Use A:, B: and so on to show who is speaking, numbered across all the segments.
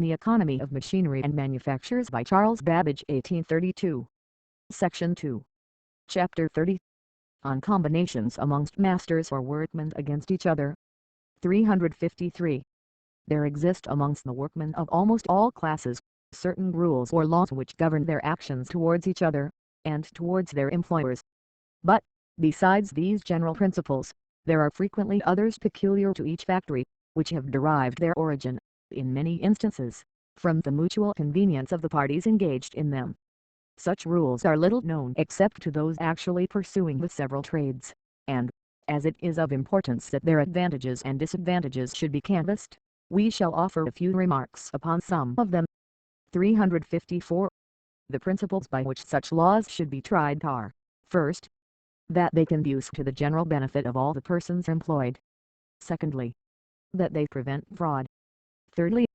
A: The Economy of Machinery and Manufactures by Charles Babbage 1832. Section 2. Chapter 30. On Combinations amongst Masters or Workmen against each other. 353. There exist amongst the workmen of almost all classes, certain rules or laws which govern their actions towards each other, and towards their employers. But, besides these general principles, there are frequently others peculiar to each factory, which have derived their origin, in many instances, from the mutual convenience of the parties engaged in them. Such rules are little known except to those actually pursuing the several trades, and, as it is of importance that their advantages and disadvantages should be canvassed, we shall offer a few remarks upon some of them. 354. The principles by which such laws should be tried are, first, that they conduce to the general benefit of all the persons employed. Secondly, that they prevent fraud. Thirdly,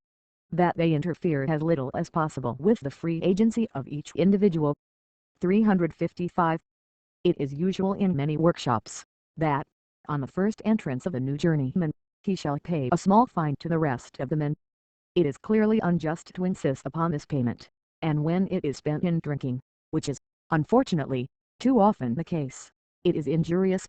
A: that they interfere as little as possible with the free agency of each individual. 355. It is usual in many workshops, that, on the first entrance of a new journeyman, he shall pay a small fine to the rest of the men. It is clearly unjust to insist upon this payment, and when it is spent in drinking, which is, unfortunately, too often the case, it is injurious.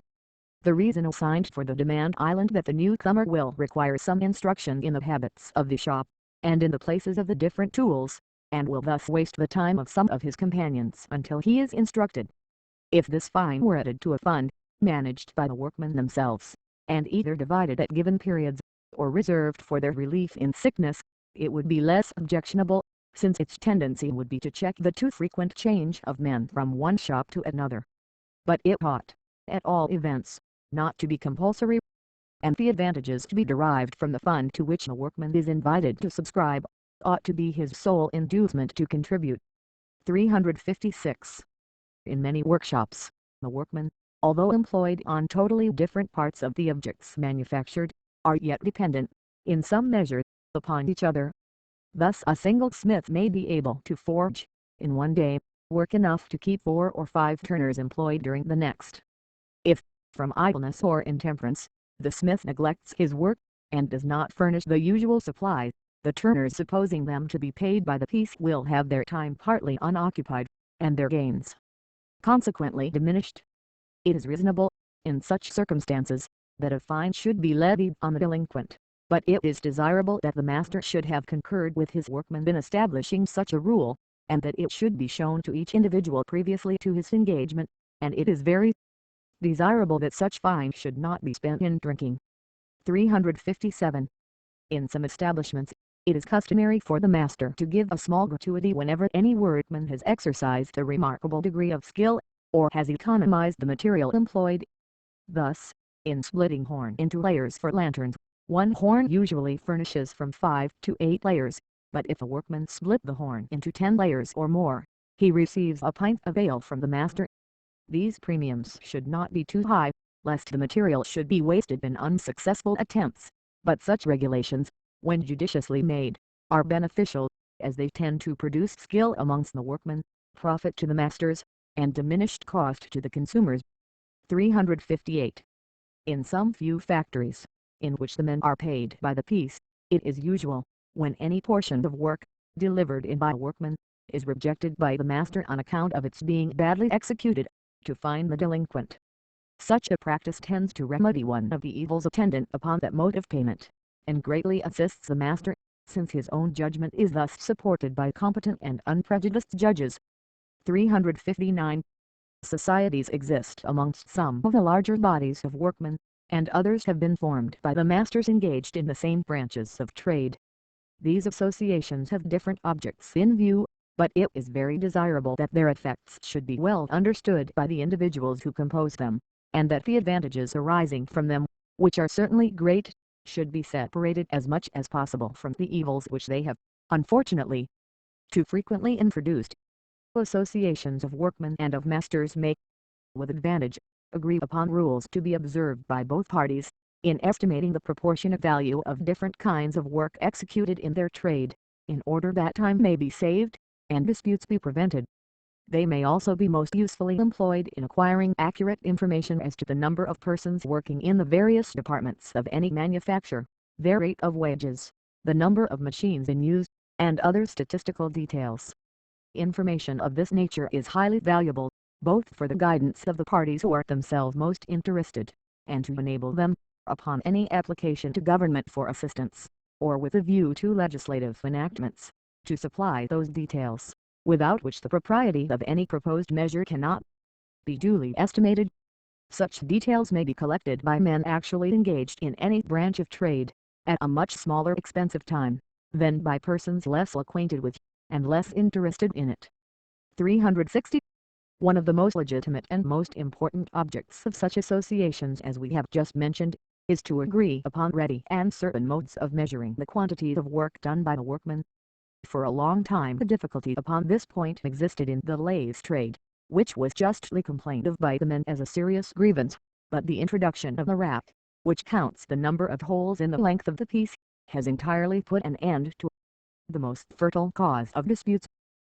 A: The reason assigned for the demand island that the newcomer will require some instruction in the habits of the shop, and in the places of the different tools, and will thus waste the time of some of his companions until he is instructed. If this fine were added to a fund, managed by the workmen themselves, and either divided at given periods, or reserved for their relief in sickness, it would be less objectionable, since its tendency would be to check the too frequent change of men from one shop to another. But it ought, at all events, not to be compulsory, and the advantages to be derived from the fund to which the workman is invited to subscribe, ought to be his sole inducement to contribute. 356. In many workshops, the workmen, although employed on totally different parts of the objects manufactured, are yet dependent, in some measure, upon each other. Thus a single smith may be able to forge, in one day, work enough to keep 4 or 5 turners employed during the next. If, from idleness or intemperance, the smith neglects his work, and does not furnish the usual supply, the turners, supposing them to be paid by the piece, will have their time partly unoccupied, and their gains consequently diminished. It is reasonable, in such circumstances, that a fine should be levied on the delinquent, but it is desirable that the master should have concurred with his workmen in establishing such a rule, and that it should be shown to each individual previously to his engagement, and it is very desirable that such fine should not be spent in drinking. 357. In some establishments, it is customary for the master to give a small gratuity whenever any workman has exercised a remarkable degree of skill, or has economized the material employed. Thus, in splitting horn into layers for lanterns, one horn usually furnishes from 5 to 8 layers, but if a workman split the horn into 10 layers or more, he receives a pint of ale from the master. These premiums should not be too high, lest the material should be wasted in unsuccessful attempts, but such regulations, when judiciously made, are beneficial, as they tend to produce skill amongst the workmen, profit to the masters, and diminished cost to the consumers. 358. In some few factories, in which the men are paid by the piece, it is usual, when any portion of work, delivered in by a workman, is rejected by the master on account of its being badly executed, to fine the delinquent. Such a practice tends to remedy one of the evils attendant upon that mode of payment, and greatly assists the master, since his own judgment is thus supported by competent and unprejudiced judges. 359. Societies exist amongst some of the larger bodies of workmen, and others have been formed by the masters engaged in the same branches of trade. These associations have different objects in view, but it is very desirable that their effects should be well understood by the individuals who compose them, and that the advantages arising from them, which are certainly great, should be separated as much as possible from the evils which they have, unfortunately, too frequently introduced. Associations of workmen and of masters make, with advantage, agree upon rules to be observed by both parties, in estimating the proportionate value of different kinds of work executed in their trade, in order that time may be saved, and disputes be prevented. They may also be most usefully employed in acquiring accurate information as to the number of persons working in the various departments of any manufacture, their rate of wages, the number of machines in use, and other statistical details. Information of this nature is highly valuable, both for the guidance of the parties who are themselves most interested, and to enable them, upon any application to government for assistance, or with a view to legislative enactments, to supply those details, without which the propriety of any proposed measure cannot be duly estimated. Such details may be collected by men actually engaged in any branch of trade, at a much smaller expense of time, than by persons less acquainted with, and less interested in it. 360. One of the most legitimate and most important objects of such associations as we have just mentioned, is to agree upon ready and certain modes of measuring the quantity of work done by the workman. For a long time a difficulty upon this point existed in the lace trade, which was justly complained of by the men as a serious grievance, but the introduction of the rack, which counts the number of holes in the length of the piece, has entirely put an end to the most fertile cause of disputes.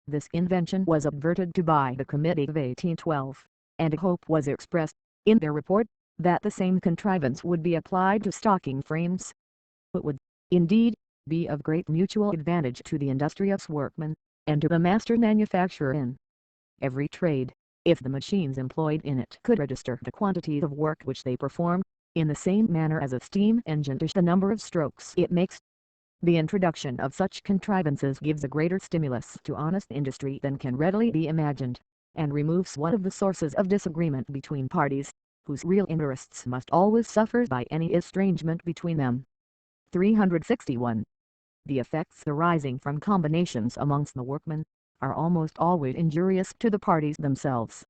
A: This invention was adverted to by the Committee of 1812, and a hope was expressed, in their report, that the same contrivance would be applied to stocking frames. It would, indeed, be of great mutual advantage to the industrious workman, and to the master manufacturer in every trade, if the machines employed in it could register the quantity of work which they perform, in the same manner as a steam engine does the number of strokes it makes. The introduction of such contrivances gives a greater stimulus to honest industry than can readily be imagined, and removes one of the sources of disagreement between parties, whose real interests must always suffer by any estrangement between them. 361. The effects arising from combinations amongst the workmen, are almost always injurious to the parties themselves.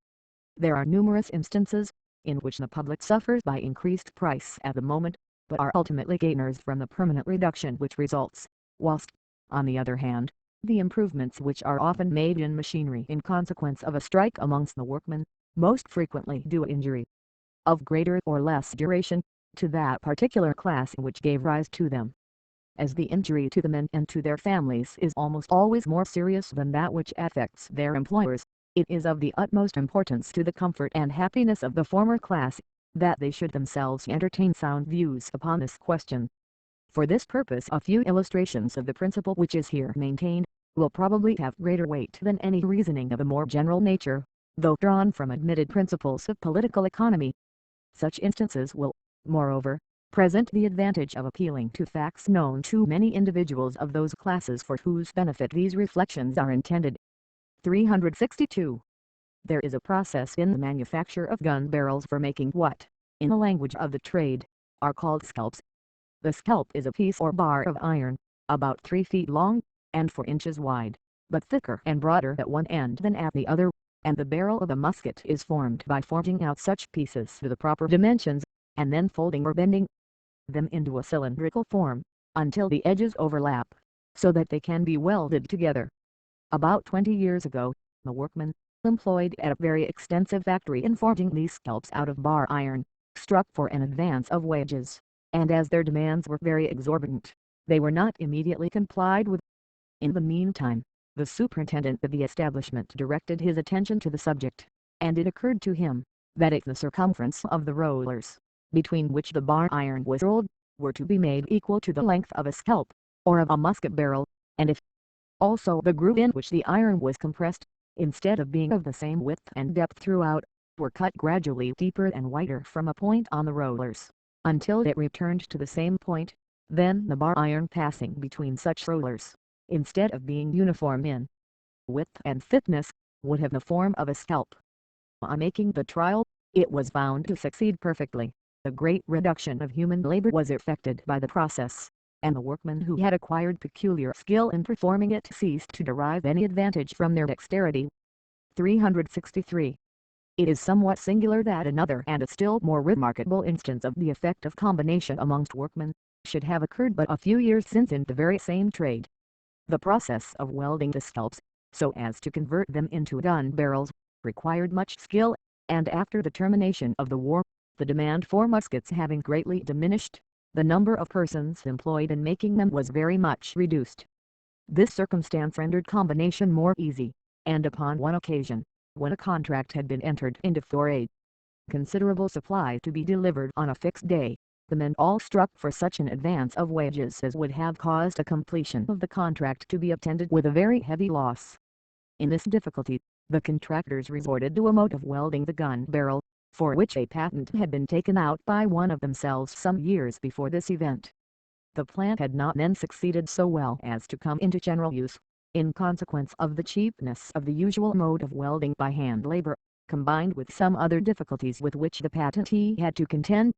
A: There are numerous instances, in which the public suffers by increased price at the moment, but are ultimately gainers from the permanent reduction which results, whilst, on the other hand, the improvements which are often made in machinery in consequence of a strike amongst the workmen, most frequently do injury, of greater or less duration, to that particular class which gave rise to them. As the injury to the men and to their families is almost always more serious than that which affects their employers, it is of the utmost importance to the comfort and happiness of the former class, that they should themselves entertain sound views upon this question. For this purpose a few illustrations of the principle which is here maintained, will probably have greater weight than any reasoning of a more general nature, though drawn from admitted principles of political economy. Such instances will, moreover, present the advantage of appealing to facts known to many individuals of those classes for whose benefit these reflections are intended. 362. There is a process in the manufacture of gun barrels for making what, in the language of the trade, are called scalps. The scalp is a piece or bar of iron, about 3 feet long, and 4 inches wide, but thicker and broader at one end than at the other, and the barrel of a musket is formed by forging out such pieces to the proper dimensions, and then folding or bending them into a cylindrical form, until the edges overlap, so that they can be welded together. About 20 years ago, the workmen, employed at a very extensive factory in forging these scalps out of bar iron, struck for an advance of wages, and as their demands were very exorbitant, they were not immediately complied with. In the meantime, the superintendent of the establishment directed his attention to the subject, and it occurred to him, that if the circumference of the rollers, between which the bar iron was rolled, were to be made equal to the length of a scalp, or of a musket barrel, and if also the groove in which the iron was compressed, instead of being of the same width and depth throughout, were cut gradually deeper and wider from a point on the rollers, until it returned to the same point, then the bar iron passing between such rollers, instead of being uniform in width and thickness, would have the form of a scalp. On making the trial, it was found to succeed perfectly. A great reduction of human labor was effected by the process, and the workmen who had acquired peculiar skill in performing it ceased to derive any advantage from their dexterity. 363. It is somewhat singular that another and a still more remarkable instance of the effect of combination amongst workmen, should have occurred but a few years since in the very same trade. The process of welding the scalps, so as to convert them into gun barrels, required much skill, and after the termination of the war, the demand for muskets having greatly diminished, the number of persons employed in making them was very much reduced. This circumstance rendered combination more easy, and upon one occasion, when a contract had been entered into for a considerable supply to be delivered on a fixed day, the men all struck for such an advance of wages as would have caused a completion of the contract to be attended with a very heavy loss. In this difficulty, the contractors resorted to a mode of welding the gun barrel, for which a patent had been taken out by one of themselves some years before this event. The plan had not then succeeded so well as to come into general use, in consequence of the cheapness of the usual mode of welding by hand labor, combined with some other difficulties with which the patentee had to contend.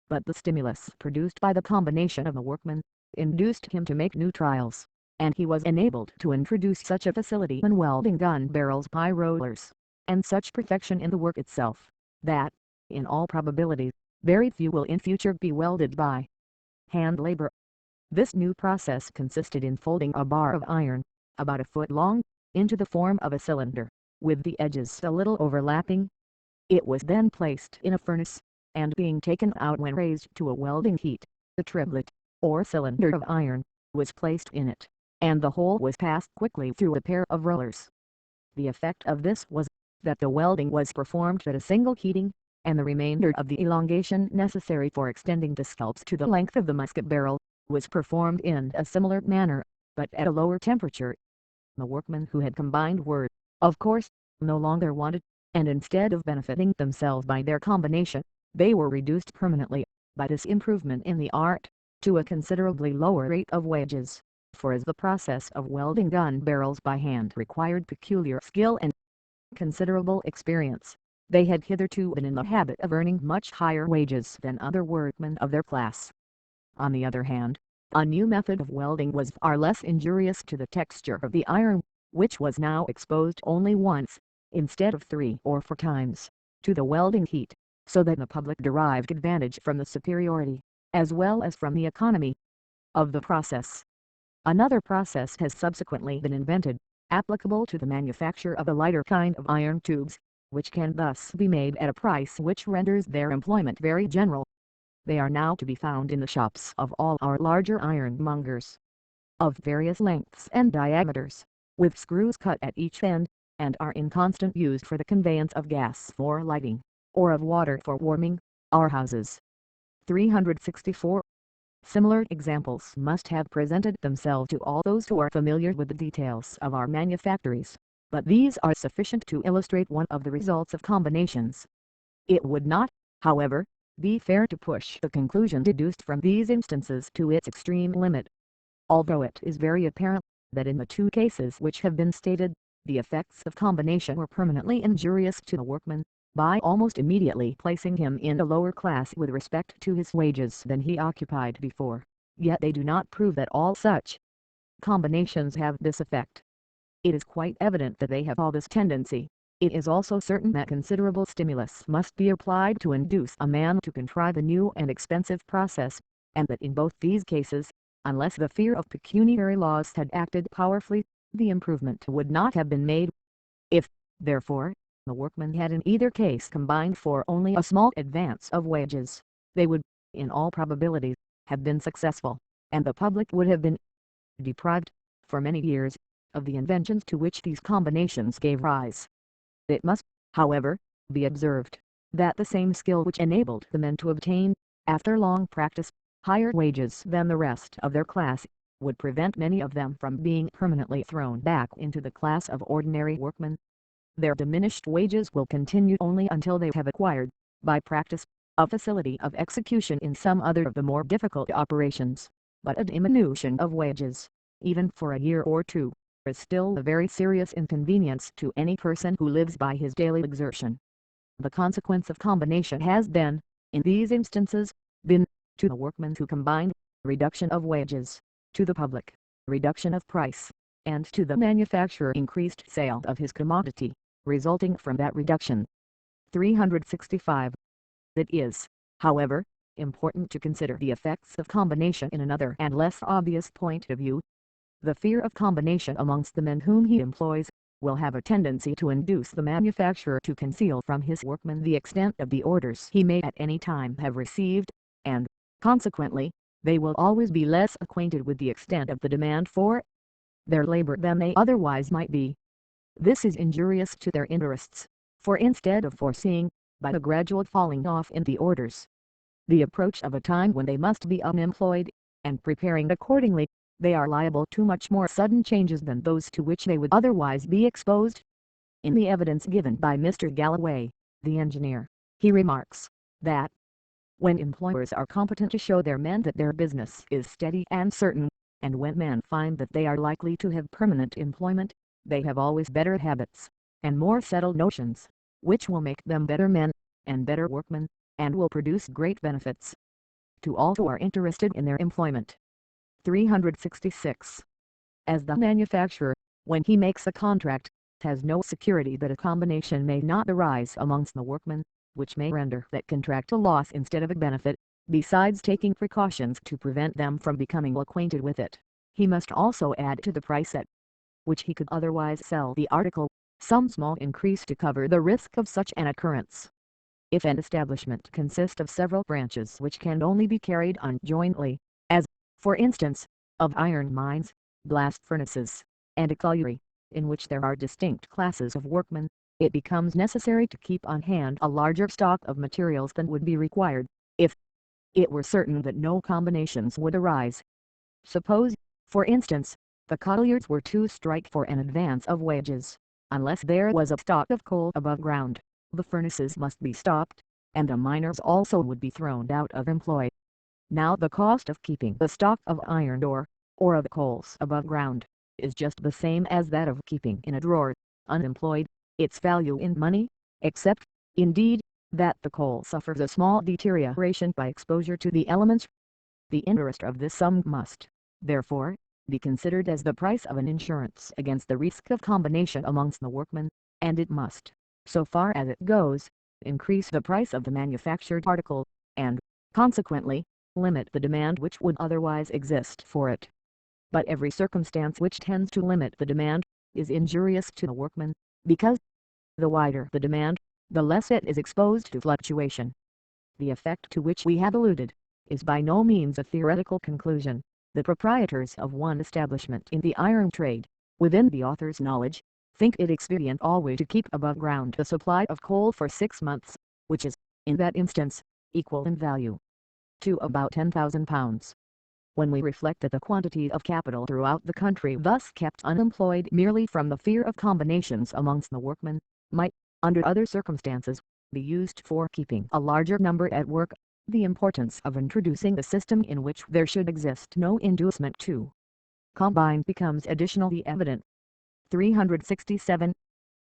A: But the stimulus produced by the combination of the workman, induced him to make new trials, and he was enabled to introduce such a facility in welding gun barrels by rollers, and such perfection in the work itself, that, in all probability, very few will in future be welded by hand labor. This new process consisted in folding a bar of iron, about a foot long, into the form of a cylinder, with the edges a little overlapping. It was then placed in a furnace, and being taken out when raised to a welding heat, the triplet, or cylinder of iron, was placed in it, and the whole was passed quickly through a pair of rollers. The effect of this was, that the welding was performed at a single heating, and the remainder of the elongation necessary for extending the scalps to the length of the musket barrel, was performed in a similar manner, but at a lower temperature. The workmen who had combined were, of course, no longer wanted, and instead of benefiting themselves by their combination, they were reduced permanently, by this improvement in the art, to a considerably lower rate of wages, for as the process of welding gun barrels by hand required peculiar skill and considerable experience, they had hitherto been in the habit of earning much higher wages than other workmen of their class. On the other hand, a new method of welding was far less injurious to the texture of the iron, which was now exposed only once, instead of 3 or 4 times, to the welding heat, so that the public derived advantage from the superiority, as well as from the economy, of the process. Another process has subsequently been invented, applicable to the manufacture of a lighter kind of iron tubes, which can thus be made at a price which renders their employment very general. They are now to be found in the shops of all our larger ironmongers, of various lengths and diameters, with screws cut at each end, and are in constant use for the conveyance of gas for lighting, or of water for warming, our houses. 364. Similar examples must have presented themselves to all those who are familiar with the details of our manufactories, but these are sufficient to illustrate one of the results of combinations. It would not, however, be fair to push the conclusion deduced from these instances to its extreme limit. Although it is very apparent that in the 2 cases which have been stated, the effects of combination were permanently injurious to the workman, by almost immediately placing him in a lower class with respect to his wages than he occupied before, yet they do not prove that all such combinations have this effect. It is quite evident that they have all this tendency. It is also certain that considerable stimulus must be applied to induce a man to contrive a new and expensive process, and that in both these cases, unless the fear of pecuniary loss had acted powerfully, the improvement would not have been made. If, therefore, the workmen had in either case combined for only a small advance of wages, they would, in all probability, have been successful, and the public would have been deprived, for many years, of the inventions to which these combinations gave rise. It must, however, be observed, that the same skill which enabled the men to obtain, after long practice, higher wages than the rest of their class, would prevent many of them from being permanently thrown back into the class of ordinary workmen. Their diminished wages will continue only until they have acquired, by practice, a facility of execution in some other of the more difficult operations, but a diminution of wages, even for a year or 2, is still a very serious inconvenience to any person who lives by his daily exertion. The consequence of combination has then, in these instances, been, to the workmen who combined, reduction of wages, to the public, reduction of price, and to the manufacturer increased sale of his commodity, resulting from that reduction. 365. It is, however, important to consider the effects of combination in another and less obvious point of view. The fear of combination amongst the men whom he employs, will have a tendency to induce the manufacturer to conceal from his workmen the extent of the orders he may at any time have received, and, consequently, they will always be less acquainted with the extent of the demand for their labor than they otherwise might be. This is injurious to their interests, for instead of foreseeing, by the gradual falling off in the orders, the approach of a time when they must be unemployed, and preparing accordingly, they are liable to much more sudden changes than those to which they would otherwise be exposed. In the evidence given by Mr. Galloway, the engineer, he remarks, that when employers are competent to show their men that their business is steady and certain, and when men find that they are likely to have permanent employment, they have always better habits, and more settled notions, which will make them better men, and better workmen, and will produce great benefits to all who are interested in their employment. 366. As the manufacturer, when he makes a contract, has no security that a combination may not arise amongst the workmen, which may render that contract a loss instead of a benefit, besides taking precautions to prevent them from becoming acquainted with it, he must also add to the price at which he could otherwise sell the article, some small increase to cover the risk of such an occurrence. If an establishment consists of several branches which can only be carried on jointly, as, for instance, of iron mines, blast furnaces, and a colliery, in which there are distinct classes of workmen, it becomes necessary to keep on hand a larger stock of materials than would be required, if it were certain that no combinations would arise. Suppose, for instance, the colliers were to strike for an advance of wages, unless there was a stock of coal above ground, the furnaces must be stopped, and the miners also would be thrown out of employ. Now the cost of keeping the stock of iron ore, or of coals above ground, is just the same as that of keeping in a drawer, unemployed, its value in money, except, indeed, that the coal suffers a small deterioration by exposure to the elements. The interest of this sum must, therefore, be considered as the price of an insurance against the risk of combination amongst the workmen, and it must, so far as it goes, increase the price of the manufactured article, and, consequently, limit the demand which would otherwise exist for it. But every circumstance which tends to limit the demand, is injurious to the workman, because the wider the demand, the less it is exposed to fluctuation. The effect to which we have alluded, is by no means a theoretical conclusion. The proprietors of one establishment in the iron trade, within the author's knowledge, think it expedient always to keep above ground the supply of coal for 6 months, which is, in that instance, equal in value to about £10,000. When we reflect that the quantity of capital throughout the country thus kept unemployed merely from the fear of combinations amongst the workmen, might, under other circumstances, be used for keeping a larger number at work, the importance of introducing a system in which there should exist no inducement to combine becomes additionally evident. 367.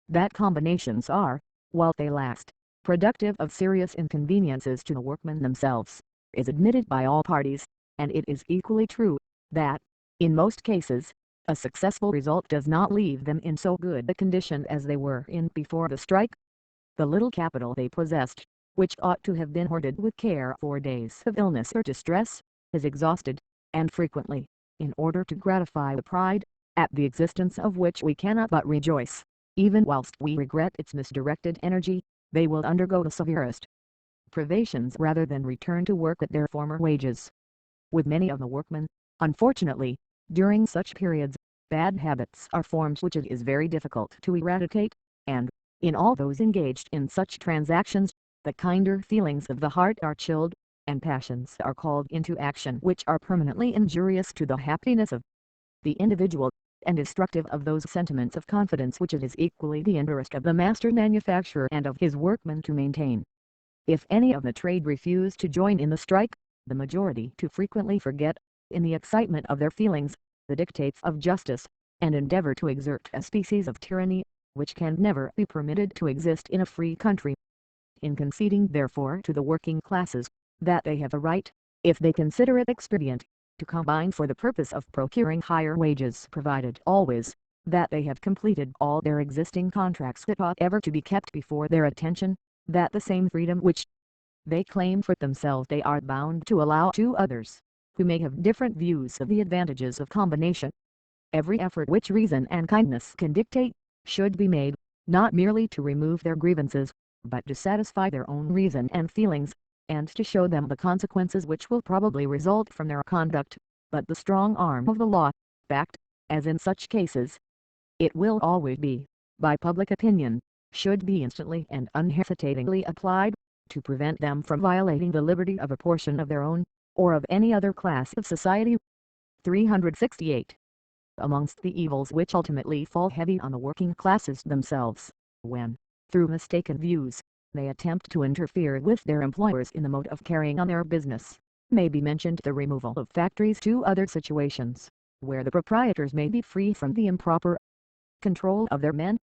A: That combinations are, while they last, productive of serious inconveniences to the workmen themselves, is admitted by all parties, and it is equally true, that, in most cases, a successful result does not leave them in so good a condition as they were in before the strike. The little capital they possessed, which ought to have been hoarded with care for days of illness or distress, is exhausted, and frequently, in order to gratify the pride, at the existence of which we cannot but rejoice, even whilst we regret its misdirected energy, they will undergo the severest privations rather than return to work at their former wages. With many of the workmen, unfortunately, during such periods, bad habits are formed which it is very difficult to eradicate, and, in all those engaged in such transactions, the kinder feelings of the heart are chilled, and passions are called into action which are permanently injurious to the happiness of the individual, and destructive of those sentiments of confidence which it is equally the interest of the master manufacturer and of his workmen to maintain. If any of the trade refuse to join in the strike, the majority too frequently forget, in the excitement of their feelings, the dictates of justice, and endeavor to exert a species of tyranny, which can never be permitted to exist in a free country. In conceding therefore to the working classes, that they have a right, if they consider it expedient, to combine for the purpose of procuring higher wages, provided always, that they have completed all their existing contracts that ought ever to be kept before their attention, that the same freedom which they claim for themselves they are bound to allow to others, who may have different views of the advantages of combination. Every effort which reason and kindness can dictate, should be made, not merely to remove their grievances, but to satisfy their own reason and feelings, and to show them the consequences which will probably result from their conduct. But the strong arm of the law, backed, as in such cases it will always be, by public opinion, should be instantly and unhesitatingly applied. to prevent them from violating the liberty of a portion of their own, or of any other class of society. 368. Amongst the evils which ultimately fall heavy on the working classes themselves, when, through mistaken views, they attempt to interfere with their employers in the mode of carrying on their business, may be mentioned the removal of factories to other situations, where the proprietors may be free from the improper control of their men.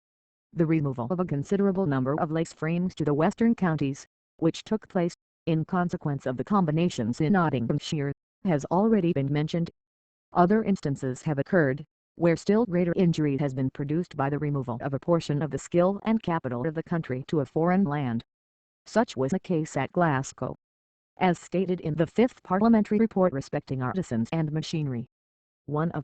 A: The removal of a considerable number of lace frames to the western counties, which took place, in consequence of the combinations in Nottinghamshire, has already been mentioned. Other instances have occurred, where still greater injury has been produced by the removal of a portion of the skill and capital of the country to a foreign land. Such was the case at Glasgow, as stated in the 5th Parliamentary Report respecting artisans and machinery. One of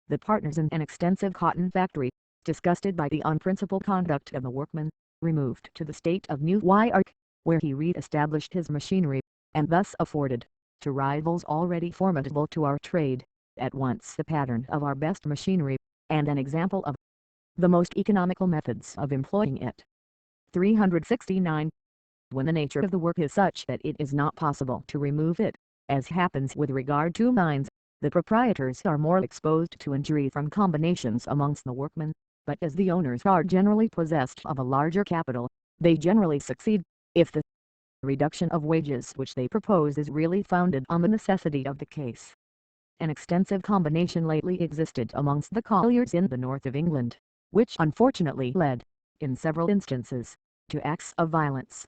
A: the partners in an extensive cotton factory, disgusted by the unprincipled conduct of the workmen, removed to the state of New York, where he re-established his machinery, and thus afforded, to rivals already formidable to our trade, at once the pattern of our best machinery, and an example of the most economical methods of employing it. 369. When the nature of the work is such that it is not possible to remove it, as happens with regard to mines, the proprietors are more exposed to injury from combinations amongst the workmen, but as the owners are generally possessed of a larger capital, they generally succeed, if the reduction of wages which they propose is really founded on the necessity of the case. An extensive combination lately existed amongst the colliers in the north of England, which unfortunately led, in several instances, to acts of violence.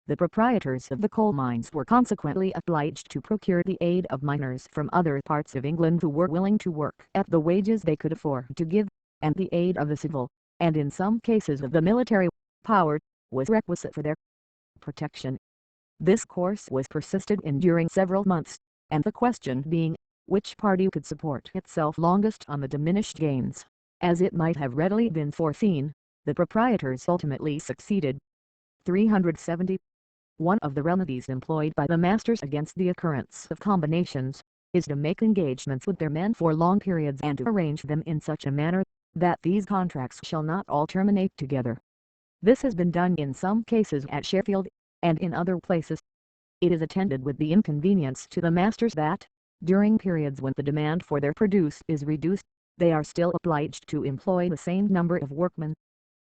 A: The proprietors of the coal mines were consequently obliged to procure the aid of miners from other parts of England who were willing to work at the wages they could afford to give, and the aid of the civil, and in some cases of the military, power, was requisite for their protection. This course was persisted in during several months, and the question being, which party could support itself longest on the diminished gains, as it might have readily been foreseen, the proprietors ultimately succeeded. 370. One of the remedies employed by the masters against the occurrence of combinations, is to make engagements with their men for long periods and to arrange them in such a manner, that these contracts shall not all terminate together. This has been done in some cases at Sheffield, and in other places. It is attended with the inconvenience to the masters that, during periods when the demand for their produce is reduced, they are still obliged to employ the same number of workmen.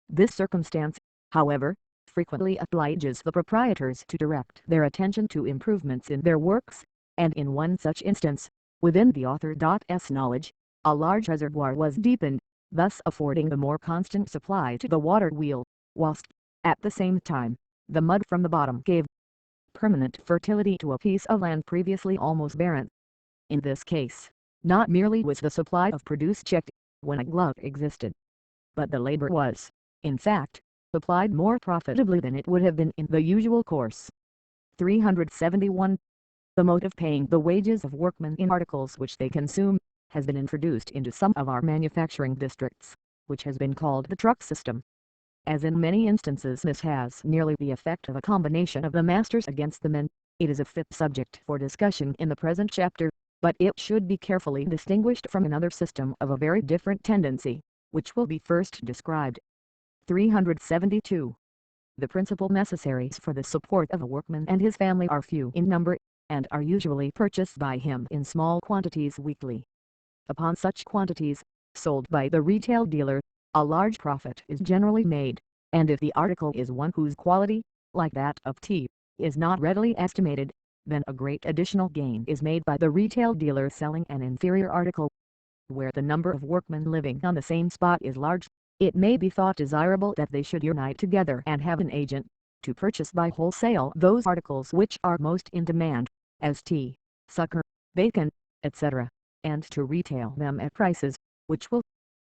A: This circumstance, however, frequently obliges the proprietors to direct their attention to improvements in their works, and in one such instance, within the author's knowledge, a large reservoir was deepened, thus affording a more constant supply to the water wheel, whilst, at the same time, the mud from the bottom gave permanent fertility to a piece of land previously almost barren. In this case, not merely was the supply of produce checked, when a glut existed, but the labor was, in fact, supplied more profitably than it would have been in the usual course. 371. The mode of paying the wages of workmen in articles which they consume, has been introduced into some of our manufacturing districts, which has been called the truck system. As in many instances this has nearly the effect of a combination of the masters against the men, it is a fit subject for discussion in the present chapter, but it should be carefully distinguished from another system of a very different tendency, which will be first described. 372. The principal necessaries for the support of a workman and his family are few in number, and are usually purchased by him in small quantities weekly. Upon such quantities, sold by the retail dealer, a large profit is generally made, and if the article is one whose quality, like that of tea, is not readily estimated, then a great additional gain is made by the retail dealer selling an inferior article. Where the number of workmen living on the same spot is large, it may be thought desirable that they should unite together and have an agent, to purchase by wholesale those articles which are most in demand, as tea, sugar, bacon, etc., and to retail them at prices, which will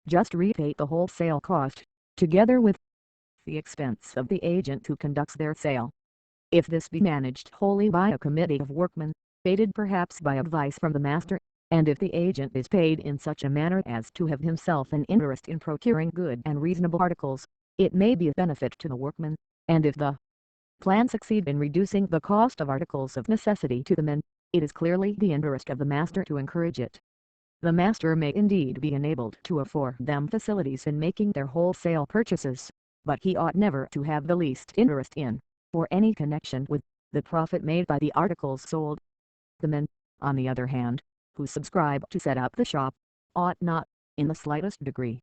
A: just repay the wholesale cost, together with the expense of the agent who conducts their sale. If this be managed wholly by a committee of workmen, aided perhaps by advice from the master, and if the agent is paid in such a manner as to have himself an interest in procuring good and reasonable articles, it may be a benefit to the workmen, and if the plan succeed in reducing the cost of articles of necessity to the men, it is clearly the interest of the master to encourage it. The master may indeed be enabled to afford them facilities in making their wholesale purchases, but he ought never to have the least interest in or any connection with, the profit made by the articles sold. The men, on the other hand, who subscribe to set up the shop, ought not, in the slightest degree,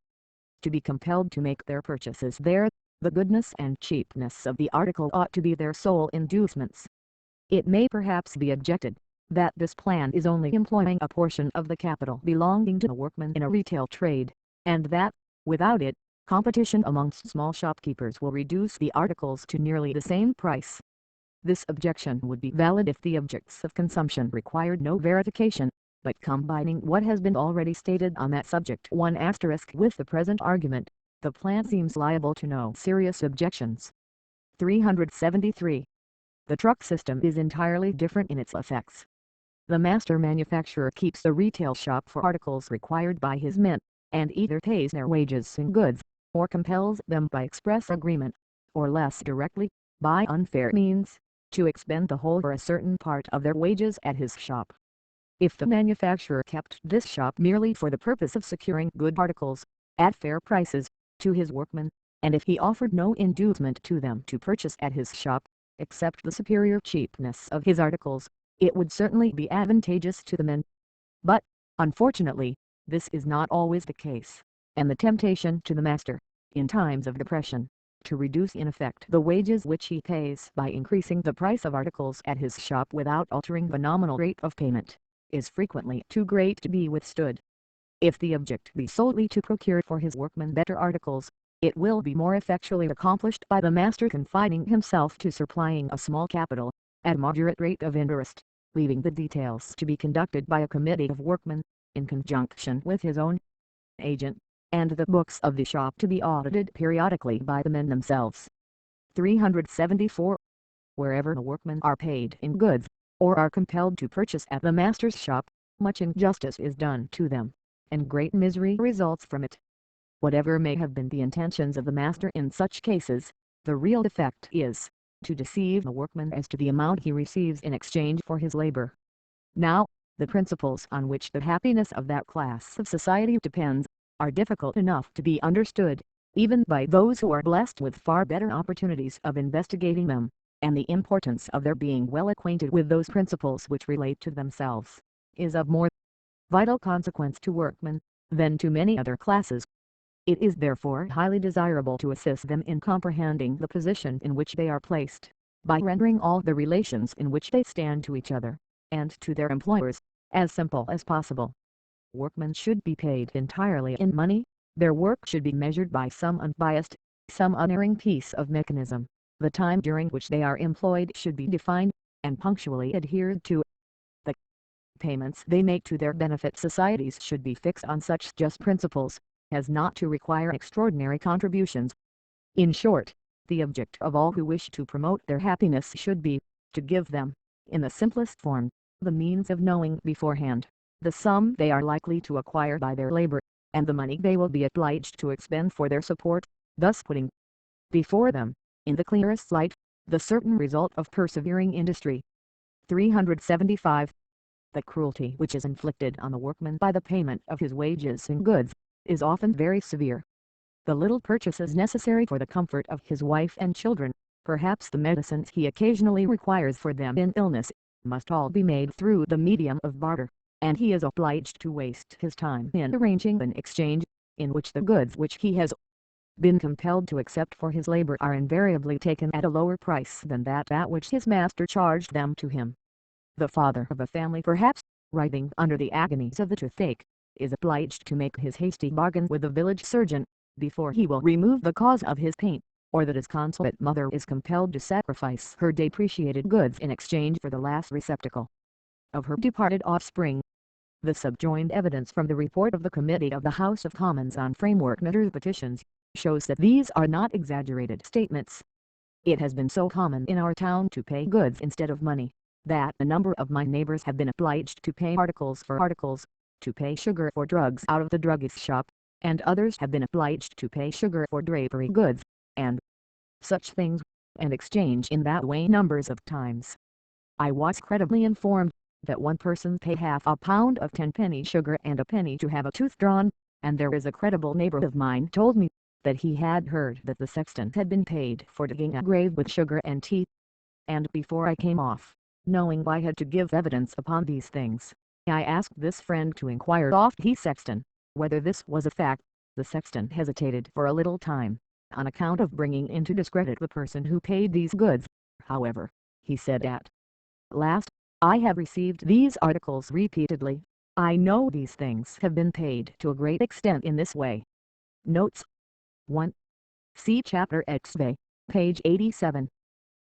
A: to be compelled to make their purchases there. The goodness and cheapness of the article ought to be their sole inducements. It may perhaps be objected, that this plan is only employing a portion of the capital belonging to the workman in a retail trade, and that, without it, competition amongst small shopkeepers will reduce the articles to nearly the same price. This objection would be valid if the objects of consumption required no verification, but combining what has been already stated on that subject with the present argument, the plan seems liable to no serious objections. 373. The truck system is entirely different in its effects. The master manufacturer keeps the retail shop for articles required by his men, and either pays their wages in goods, or compels them by express agreement, or less directly, by unfair means, to expend the whole or a certain part of their wages at his shop. If the manufacturer kept this shop merely for the purpose of securing good articles, at fair prices, to his workmen, and if he offered no inducement to them to purchase at his shop, except the superior cheapness of his articles, it would certainly be advantageous to the men. But, unfortunately, this is not always the case, and the temptation to the master, in times of depression, to reduce in effect the wages which he pays by increasing the price of articles at his shop without altering the nominal rate of payment, is frequently too great to be withstood. If the object be solely to procure for his workmen better articles, it will be more effectually accomplished by the master confining himself to supplying a small capital, at a moderate rate of interest, leaving the details to be conducted by a committee of workmen, in conjunction with his own agent, and the books of the shop to be audited periodically by the men themselves. 374. Wherever the workmen are paid in goods, or are compelled to purchase at the master's shop, much injustice is done to them, and great misery results from it. Whatever may have been the intentions of the master in such cases, the real effect is, to deceive the workman as to the amount he receives in exchange for his labor. Now, the principles on which the happiness of that class of society depends, are difficult enough to be understood, even by those who are blessed with far better opportunities of investigating them, and the importance of their being well acquainted with those principles which relate to themselves, is of more vital consequence to workmen, than to many other classes. It is therefore highly desirable to assist them in comprehending the position in which they are placed, by rendering all the relations in which they stand to each other, and to their employers, as simple as possible. Workmen should be paid entirely in money, their work should be measured by some unbiased, some unerring piece of mechanism, the time during which they are employed should be defined, and punctually adhered to. The payments they make to their benefit societies should be fixed on such just principles, as not to require extraordinary contributions. In short, the object of all who wish to promote their happiness should be, to give them, in the simplest form, the means of knowing beforehand, the sum they are likely to acquire by their labor, and the money they will be obliged to expend for their support, thus putting before them, in the clearest light, the certain result of persevering industry. 375. The cruelty which is inflicted on the workman by the payment of his wages in goods, is often very severe. The little purchases necessary for the comfort of his wife and children, perhaps the medicines he occasionally requires for them in illness, must all be made through the medium of barter, and he is obliged to waste his time in arranging an exchange, in which the goods which he has been compelled to accept for his labor are invariably taken at a lower price than that which his master charged them to him. The father of a family perhaps, writhing under the agonies of the toothache, is obliged to make his hasty bargain with the village surgeon, before he will remove the cause of his pain, or the disconsolate mother is compelled to sacrifice her depreciated goods in exchange for the last receptacle of her departed offspring. The subjoined evidence from the report of the Committee of the House of Commons on Framework Matters Petitions, shows that these are not exaggerated statements. It has been so common in our town to pay goods instead of money, that a number of my neighbors have been obliged to pay articles for articles, to pay sugar for drugs out of the druggist's shop, and others have been obliged to pay sugar for drapery goods, and such things, and exchange in that way numbers of times. I was credibly informed, that one person paid half a pound of 10-penny sugar and a penny to have a tooth drawn, and there is a credible neighbor of mine told me, that he had heard that the sexton had been paid for digging a grave with sugar and tea, and before I came off, knowing I had to give evidence upon these things, I asked this friend to inquire of the sexton, whether this was a fact. The sexton hesitated for a little time, on account of bringing into discredit the person who paid these goods. However, he said at last, I have received these articles repeatedly. I know these things have been paid to a great extent in this way. Notes 1. See Chapter XV, page 87.